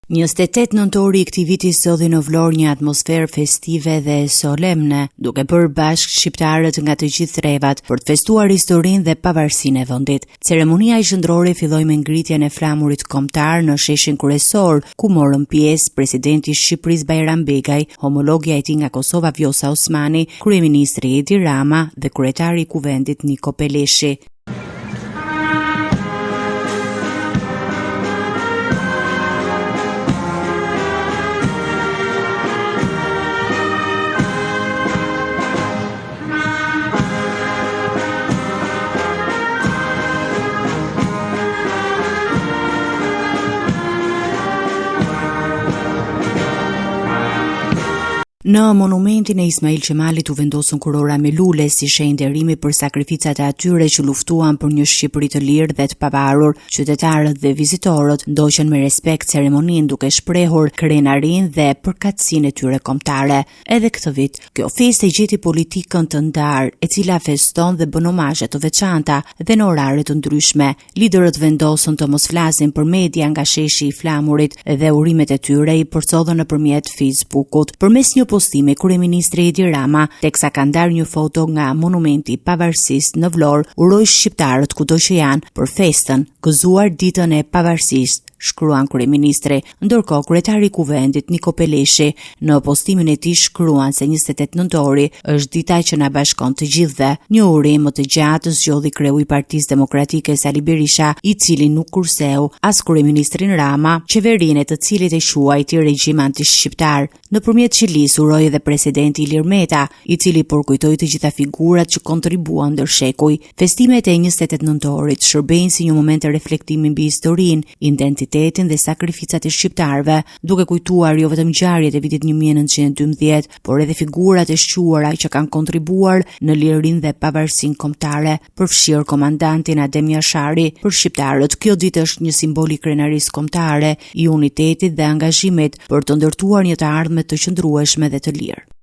28 nëntori I këtij viti solli në Vlorë një atmosferë festive dhe solemne, duke bërë bashkë shqiptarët nga të gjithë trevat për të festuar historinë dhe pavarësinë e vendit. Ceremonia qendrore filloi me ngritjen e flamurit kombëtar në sheshin kryesor, ku morën pjesë presidenti I Shqipërisë Bajram Begaj, homologja e tij nga Kosova Vjosa Osmani, kryeministri Edi Rama dhe kryetari I Kuvendit Niko Peleshi. Në monumentin e Ismail Qemalit u vendosën kurora me lule si shenjë nderimi për sakrificat e atyre që luftuan për një Shqipëri të lirë dhe të pavarur. Qytetarët dhe vizitorët ndoqën me respekt ceremoninë duke shprehur krenarinë dhe përkatësinë e tyre kombëtare. Edhe këtë vit, kjo festë gjeti politikën të ndarë, e cila feston dhe bën omazhe të veçanta dhe në orare të ndryshme. Liderët vendosën të mos flasin për media nga sheshi I flamurit dhe urimet e tyre I përcodhen nëpërmjet Facebookut. Përmes një postimi, kryeministri Edi Rama, teksa ka ndarë një foto nga monumenti I pavarësisë në Vlorë, uroi shqiptarët kudo që janë për festën, gëzuar ditën e pavarësisë, shkruan kryeministri, ndërkohë kryetari I Kuvendit Niko Peleshi në postimin e tij shkruan se 28 nëntori është dita që na bashkon të gjithëve. Një urim më të gjatë zgjodhi kreu I Partisë Demokratike Sali Berisha, I cili nuk kurseu as kryeministrin Rama, qeverinë e të cilit e quajti regjim antishqiptar. Nëpërmjet qelisë uroi edhe presidenti Ilir Meta, I cili përkujtoi të gjitha figurat që kontribuan ndër shekuj. Festimet e 28 nëntorit shërbejnë si një moment reflektimi mbi historinë, identitetin dhe sakrificat e shqiptarëve, duke kujtuar jo vetëm ngjarjet e vitit 1912, por edhe figurat e shquara që kanë kontribuar në lirinë dhe pavarësinë kombëtare, përfshirë komandantin Adem Jashari. Për shqiptarët, kjo ditë është një simbol I krenarisë kombëtare, I unitetit dhe angazhimit për të ndërtuar një të ardhme të qëndrueshme dhe të lirë.